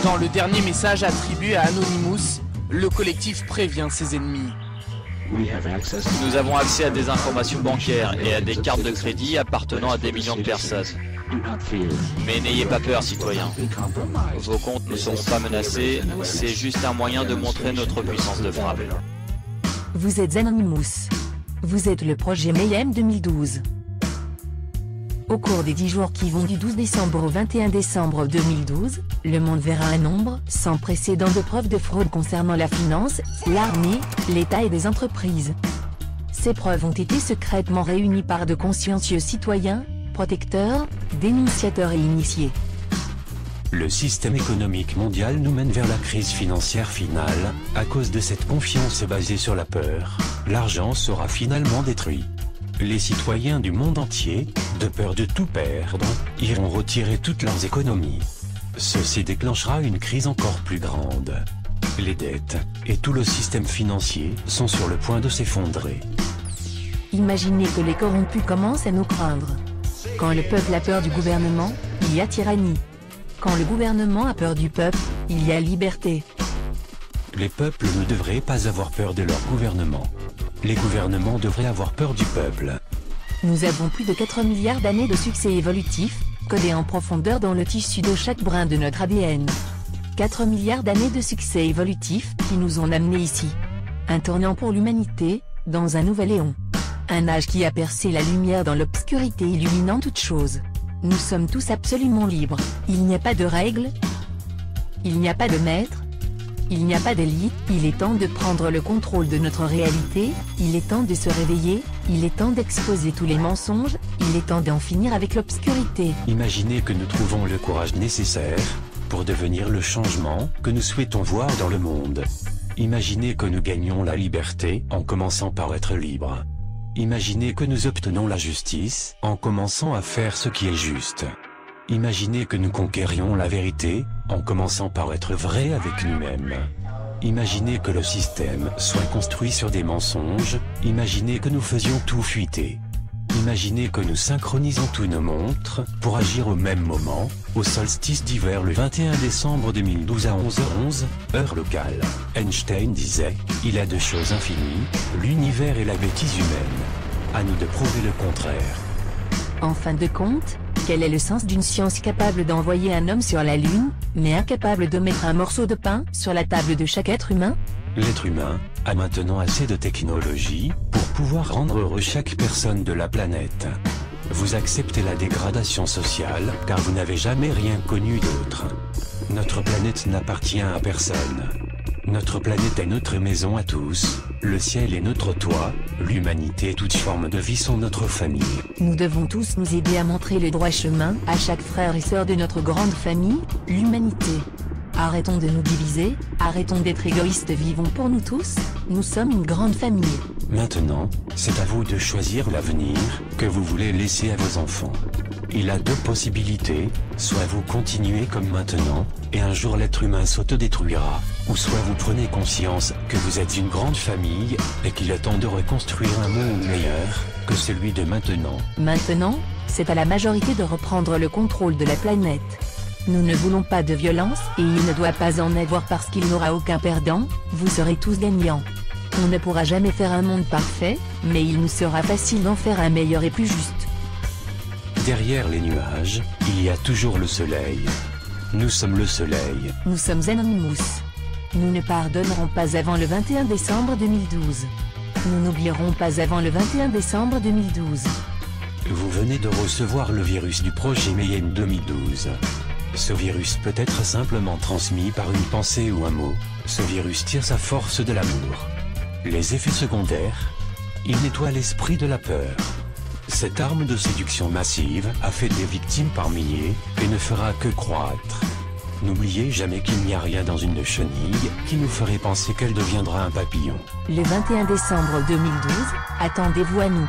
Dans le dernier message attribué à Anonymous, le collectif prévient ses ennemis. Nous avons accès à des informations bancaires et à des cartes de crédit appartenant à des millions de personnes. Mais n'ayez pas peur, citoyens. Vos comptes ne seront pas menacés, c'est juste un moyen de montrer notre puissance de frappe. Vous êtes Anonymous. Vous êtes le projet Mayhem 2012. Au cours des 10 jours qui vont du 12 décembre au 21 décembre 2012, le monde verra un nombre sans précédent de preuves de fraude concernant la finance, l'armée, l'État et des entreprises. Ces preuves ont été secrètement réunies par de consciencieux citoyens, protecteurs, dénonciateurs et initiés. Le système économique mondial nous mène vers la crise financière finale. À cause de cette confiance basée sur la peur, l'argent sera finalement détruit. Les citoyens du monde entier, de peur de tout perdre, iront retirer toutes leurs économies. Ceci déclenchera une crise encore plus grande. Les dettes et tout le système financier sont sur le point de s'effondrer. Imaginez que les corrompus commencent à nous craindre. Quand le peuple a peur du gouvernement, il y a tyrannie. Quand le gouvernement a peur du peuple, il y a liberté. Les peuples ne devraient pas avoir peur de leur gouvernement. Les gouvernements devraient avoir peur du peuple. Nous avons plus de 4 milliards d'années de succès évolutif, codés en profondeur dans le tissu de chaque brin de notre ADN. 4 milliards d'années de succès évolutif qui nous ont amenés ici. Un tournant pour l'humanité, dans un nouvel éon. Un âge qui a percé la lumière dans l'obscurité illuminant toute chose. Nous sommes tous absolument libres. Il n'y a pas de règles. Il n'y a pas de maître. Il n'y a pas d'élite. Il est temps de prendre le contrôle de notre réalité. Il est temps de se réveiller. Il est temps d'exposer tous les mensonges. Il est temps d'en finir avec l'obscurité. Imaginez que nous trouvons le courage nécessaire pour devenir le changement que nous souhaitons voir dans le monde. Imaginez que nous gagnons la liberté en commençant par être libres. Imaginez que nous obtenons la justice en commençant à faire ce qui est juste. Imaginez que nous conquérions la vérité en commençant par être vrais avec nous-mêmes. Imaginez que le système soit construit sur des mensonges. Imaginez que nous faisions tout fuiter. Imaginez que nous synchronisons tous nos montres pour agir au même moment, au solstice d'hiver le 21 décembre 2012 à 11h11, heure locale. Einstein disait, il y a deux choses infinies, l'univers et la bêtise humaine. À nous de prouver le contraire. En fin de compte, quel est le sens d'une science capable d'envoyer un homme sur la Lune, mais incapable de mettre un morceau de pain sur la table de chaque être humain? L'être humain a maintenant assez de technologie pour pouvoir rendre heureux chaque personne de la planète. Vous acceptez la dégradation sociale car vous n'avez jamais rien connu d'autre. Notre planète n'appartient à personne. Notre planète est notre maison à tous, le ciel est notre toit, l'humanité et toute forme de vie sont notre famille. Nous devons tous nous aider à montrer le droit chemin à chaque frère et sœur de notre grande famille, l'humanité. Arrêtons de nous diviser, arrêtons d'être égoïstes, vivons pour nous tous, nous sommes une grande famille. Maintenant, c'est à vous de choisir l'avenir que vous voulez laisser à vos enfants. Il a deux possibilités, soit vous continuez comme maintenant, et un jour l'être humain s'autodétruira, ou soit vous prenez conscience que vous êtes une grande famille, et qu'il est temps de reconstruire un monde meilleur que celui de maintenant. Maintenant, c'est à la majorité de reprendre le contrôle de la planète. Nous ne voulons pas de violence, et il ne doit pas en avoir parce qu'il n'aura aucun perdant, vous serez tous gagnants. On ne pourra jamais faire un monde parfait, mais il nous sera facile d'en faire un meilleur et plus juste. Derrière les nuages, il y a toujours le soleil. Nous sommes le soleil. Nous sommes Anonymous. Nous ne pardonnerons pas avant le 21 décembre 2012. Nous n'oublierons pas avant le 21 décembre 2012. Vous venez de recevoir le virus du projet Mayhem 2012. Ce virus peut être simplement transmis par une pensée ou un mot. Ce virus tire sa force de l'amour. Les effets secondaires, il nettoie l'esprit de la peur. Cette arme de séduction massive a fait des victimes par milliers et ne fera que croître. N'oubliez jamais qu'il n'y a rien dans une chenille qui nous ferait penser qu'elle deviendra un papillon. Le 21 décembre 2012, attendez-vous à nous.